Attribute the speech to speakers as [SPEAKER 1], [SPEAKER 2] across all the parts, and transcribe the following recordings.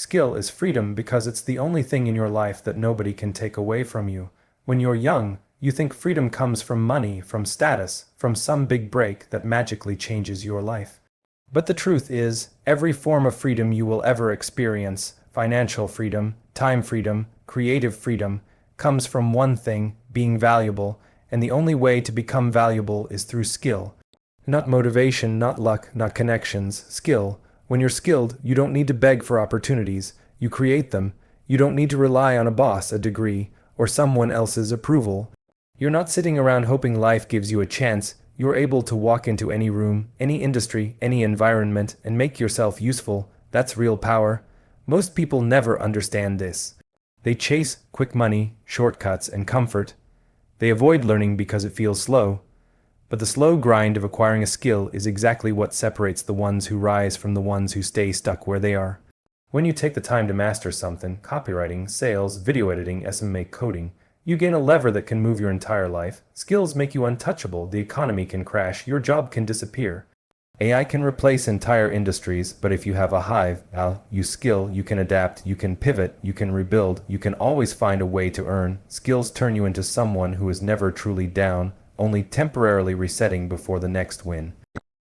[SPEAKER 1] Skill is freedom because it's the only thing in your life that nobody can take away from you. When you're young, you think freedom comes from money, from status, from some big break that magically changes your life. But the truth is, every form of freedom you will ever experience, financial freedom, time freedom, creative freedom, comes from one thing, being valuable, and the only way to become valuable is through skill. Not motivation, not luck, not connections, skill. When you're skilled, you don't need to beg for opportunities, you create them. You don't need to rely on a boss, a degree, or someone else's approval. You're not sitting around hoping life gives you a chance. You're able to walk into any room, any industry, any environment, and make yourself useful. That's real power. Most people never understand this. They chase quick money, shortcuts, and comfort. They avoid learning because it feels slow. But the slow grind of acquiring a skill is exactly what separates the ones who rise from the ones who stay stuck where they are. When you take the time to master something, copywriting, sales, video editing, SMA coding, you gain a lever that can move your entire life. Skills make you untouchable, the economy can crash, your job can disappear. AI can replace entire industries, but if you have a hive, you skill, you can adapt, you can pivot, you can rebuild, you can always find a way to earn. Skills turn you into someone who is never truly down, only temporarily resetting before the next win.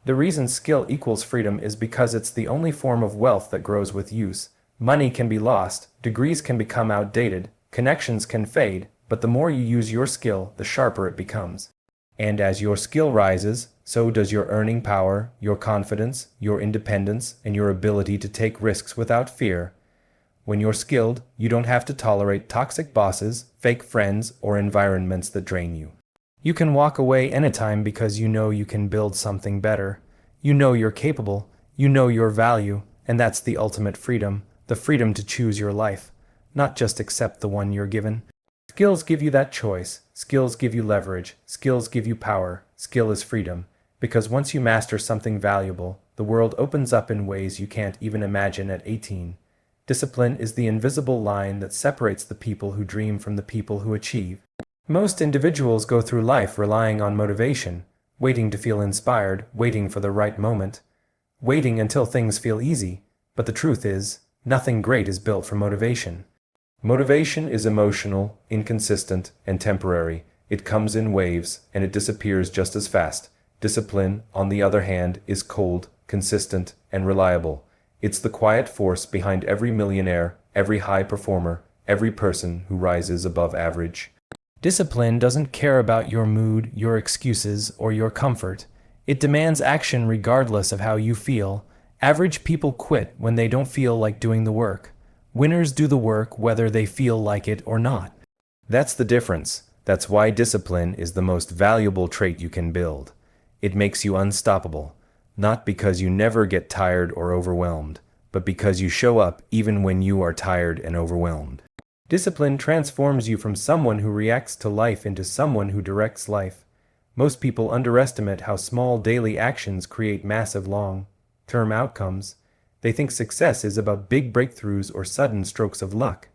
[SPEAKER 1] The reason skill equals freedom is because it's the only form of wealth that grows with use. Money can be lost, degrees can become outdated, connections can fade, but the more you use your skill, the sharper it becomes. And as your skill rises, so does your earning power, your confidence, your independence, and your ability to take risks without fear. When you're skilled, you don't have to tolerate toxic bosses, fake friends, or environments that drain you. You can walk away anytime because you know you can build something better. You know you're capable, you know your value, and that's the ultimate freedom, the freedom to choose your life, not just accept the one you're given. Skills give you that choice, skills give you leverage, skills give you power, skill is freedom, because once you master something valuable, the world opens up in ways you can't even imagine at 18. Discipline is the invisible line that separates the people who dream from the people who achieve. Most individuals go through life relying on motivation, waiting to feel inspired, waiting for the right moment, waiting until things feel easy. But the truth is, nothing great is built from motivation. Motivation is emotional, inconsistent, and temporary. It comes in waves, and it disappears just as fast. Discipline, on the other hand, is cold, consistent, and reliable. It's the quiet force behind every millionaire, every high performer, every person who rises above average. Discipline doesn't care about your mood, your excuses, or your comfort. It demands action regardless of how you feel. Average people quit when they don't feel like doing the work. Winners do the work whether they feel like it or not. That's the difference. That's why discipline is the most valuable trait you can build. It makes you unstoppable, not because you never get tired or overwhelmed, but because you show up even when you are tired and overwhelmed. Discipline transforms you from someone who reacts to life into someone who directs life. Most people underestimate how small daily actions create massive long-term outcomes. They think success is about big breakthroughs or sudden strokes of luck.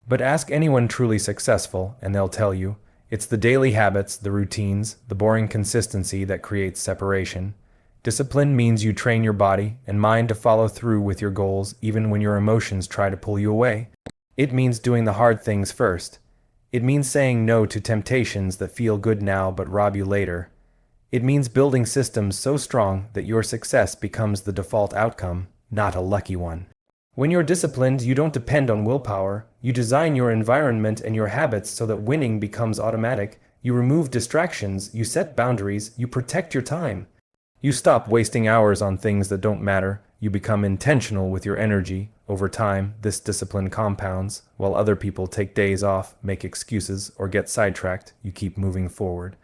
[SPEAKER 1] But ask anyone truly successful, and they'll tell you, it's the daily habits, the routines, the boring consistency that creates separation. Discipline means you train your body and mind to follow through with your goals even when your emotions try to pull you away. It means doing the hard things first. It means saying no to temptations that feel good now but rob you later. It means building systems so strong that your success becomes the default outcome, not a lucky one. When you're disciplined, you don't depend on willpower. You design your environment and your habits so that winning becomes automatic. You remove distractions, you set boundaries, you protect your time. You stop wasting hours on things that don't matter. You become intentional with your energy. Over time, this discipline compounds. While other people take days off, make excuses, or get sidetracked, you keep moving forward.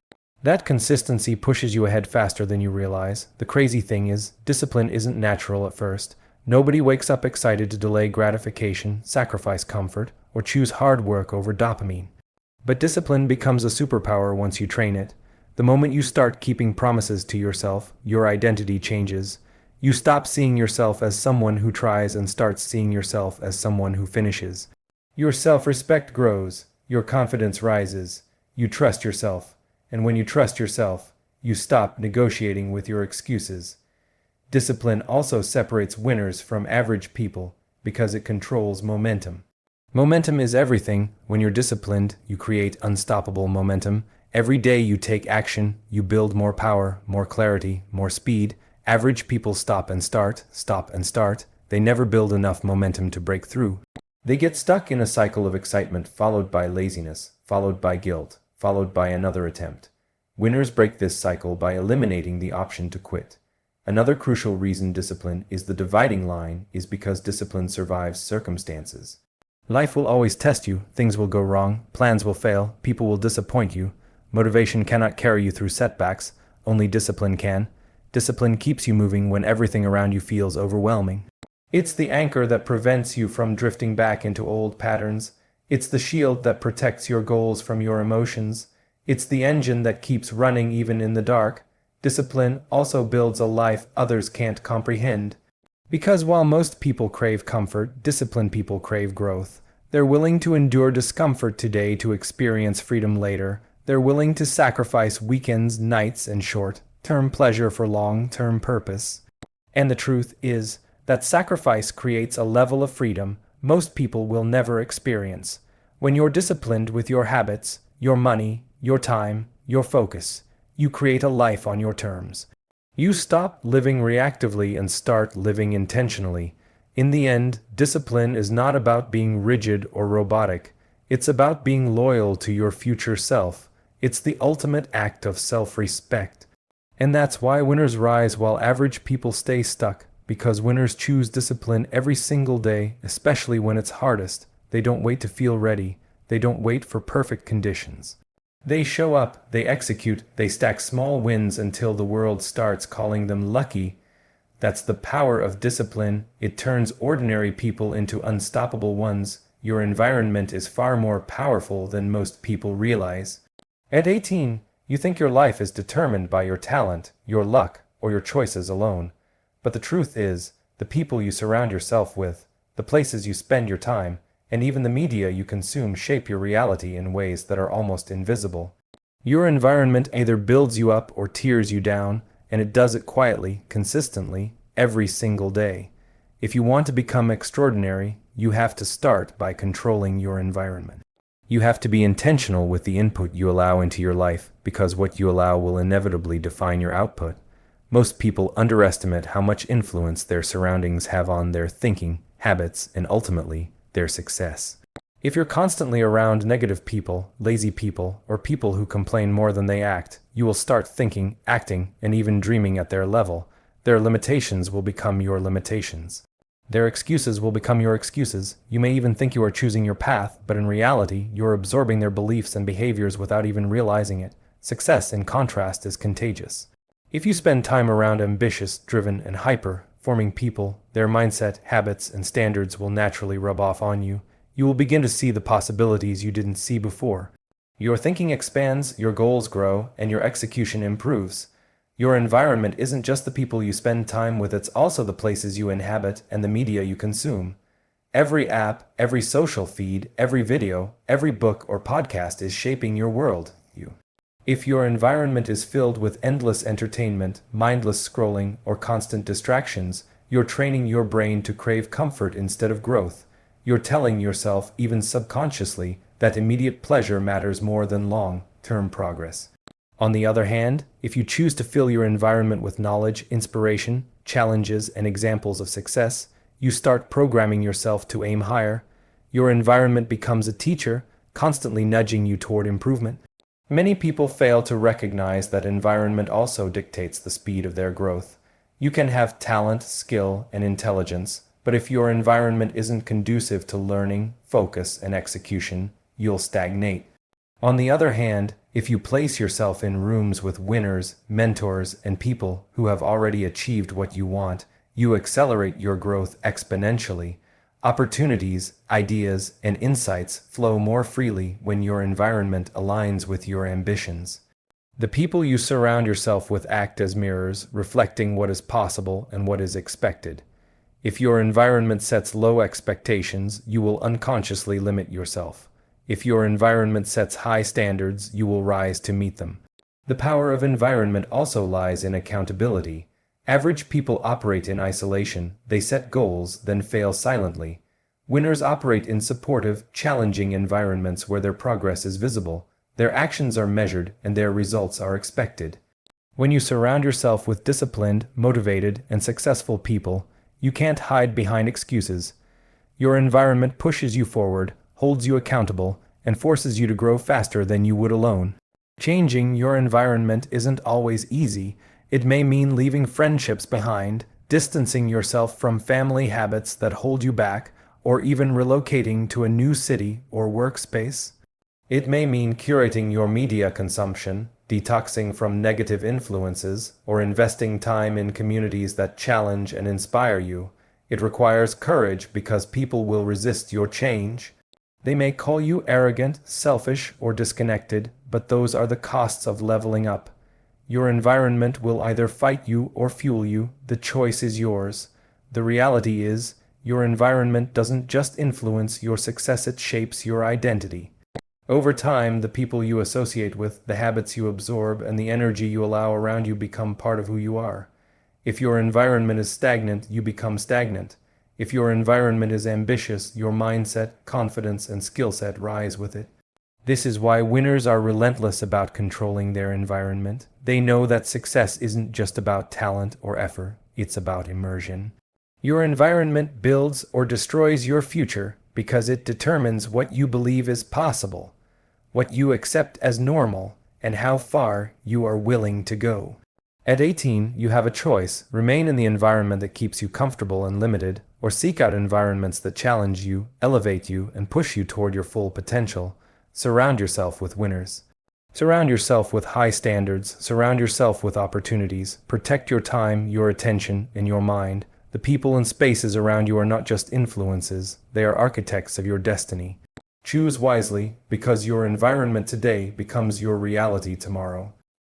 [SPEAKER 1] That consistency pushes you ahead faster than you realize. The crazy thing is, discipline isn't natural at first. Nobody wakes up excited to delay gratification, sacrifice comfort, or choose hard work over dopamine. But discipline becomes a superpower once you train it. The moment you start keeping promises to yourself, your identity changes. You stop seeing yourself as someone who tries and start seeing yourself as someone who finishes. Your self-respect grows, your confidence rises, you trust yourself, and when you trust yourself, you stop negotiating with your excuses. Discipline also separates winners from average people, because it controls momentum. Momentum is everything. When you're disciplined, you create unstoppable momentum. Every day you take action, you build more power, more clarity, more speed. Average people stop and start, stop and start. They never build enough momentum to break through. They get stuck in a cycle of excitement followed by laziness, followed by guilt, followed by another attempt. Winners break this cycle by eliminating the option to quit. Another crucial reason discipline is the dividing line is because discipline survives circumstances. Life will always test you, things will go wrong, plans will fail, people will disappoint you. Motivation cannot carry you through setbacks, only discipline can. Discipline keeps you moving when everything around you feels overwhelming. It's the anchor that prevents you from drifting back into old patterns. It's the shield that protects your goals from your emotions. It's the engine that keeps running even in the dark. Discipline also builds a life others can't comprehend. Because while most people crave comfort, disciplined people crave growth. They're willing to endure discomfort today to experience freedom later. They're willing to sacrifice weekends, nights, and short-term pleasure for long-term purpose. And the truth is that sacrifice creates a level of freedom most people will never experience. When you're disciplined with your habits, your money, your time, your focus, you create a life on your terms. You stop living reactively and start living intentionally. In the end, discipline is not about being rigid or robotic. It's about being loyal to your future self. It's the ultimate act of self-respect. And that's why winners rise while average people stay stuck, because winners choose discipline every single day, especially when it's hardest. They don't wait to feel ready. They don't wait for perfect conditions. They show up, they execute, they stack small wins until the world starts calling them lucky. That's the power of discipline. It turns ordinary people into unstoppable ones. Your environment is far more powerful than most people realize. At 18, you think your life is determined by your talent, your luck, or your choices alone. But the truth is, the people you surround yourself with, the places you spend your time, and even the media you consume shape your reality in ways that are almost invisible. Your environment either builds you up or tears you down, and it does it quietly, consistently, every single day. If you want to become extraordinary, you have to start by controlling your environment. You have to be intentional with the input you allow into your life, because what you allow will inevitably define your output. Most people underestimate how much influence their surroundings have on their thinking, habits, and ultimately, their success. If you're constantly around negative people, lazy people, or people who complain more than they act, you will start thinking, acting, and even dreaming at their level. Their limitations will become your limitations. Their excuses will become your excuses. You may even think you are choosing your path, but in reality, you're absorbing their beliefs and behaviors without even realizing it. Success, in contrast, is contagious. If you spend time around ambitious, driven, and high-performing people, their mindset, habits, and standards will naturally rub off on you. You will begin to see the possibilities you didn't see before. Your thinking expands, your goals grow, and your execution improves. Your environment isn't just the people you spend time with, it's also the places you inhabit and the media you consume. Every app, every social feed, every video, every book or podcast is shaping your world. If your environment is filled with endless entertainment, mindless scrolling, or constant distractions, you're training your brain to crave comfort instead of growth. You're telling yourself, even subconsciously, that immediate pleasure matters more than long-term progress. On the other hand, if you choose to fill your environment with knowledge, inspiration, challenges, and examples of success, you start programming yourself to aim higher. Your environment becomes a teacher, constantly nudging you toward improvement. Many people fail to recognize that environment also dictates the speed of their growth. You can have talent, skill, and intelligence, but if your environment isn't conducive to learning, focus, and execution, you'll stagnate. On the other hand, if you place yourself in rooms with winners, mentors, and people who have already achieved what you want, you accelerate your growth exponentially. Opportunities, ideas, and insights flow more freely when your environment aligns with your ambitions. The people you surround yourself with act as mirrors, reflecting what is possible and what is expected. If your environment sets low expectations, you will unconsciously limit yourself. If your environment sets high standards, you will rise to meet them. The power of environment also lies in accountability. Average people operate in isolation, they set goals, then fail silently. Winners operate in supportive, challenging environments where their progress is visible, their actions are measured, and their results are expected. When you surround yourself with disciplined, motivated, and successful people, you can't hide behind excuses. Your environment pushes you forward, holds you accountable, and forces you to grow faster than you would alone. Changing your environment isn't always easy. It may mean leaving friendships behind, distancing yourself from family habits that hold you back, or even relocating to a new city or workspace. It may mean curating your media consumption, detoxing from negative influences, or investing time in communities that challenge and inspire you. It requires courage because people will resist your change. They may call you arrogant, selfish, or disconnected, but those are the costs of leveling up. Your environment will either fight you or fuel you. The choice is yours. The reality is, your environment doesn't just influence your success, it shapes your identity. Over time, the people you associate with, the habits you absorb, and the energy you allow around you become part of who you are. If your environment is stagnant, you become stagnant. If your environment is ambitious, your mindset, confidence, and skill set rise with it. This is why winners are relentless about controlling their environment. They know that success isn't just about talent or effort, it's about immersion. Your environment builds or destroys your future because it determines what you believe is possible, what you accept as normal, and how far you are willing to go. At 18, you have a choice: remain in the environment that keeps you comfortable and limited, or seek out environments that challenge you, elevate you, and push you toward your full potential. Surround yourself with winners. Surround yourself with high standards. Surround yourself with opportunities. Protect your time, your attention, and your mind. The people and spaces around you are not just influences, they are architects of your destiny. Choose wisely, because your environment today becomes your reality tomorrow.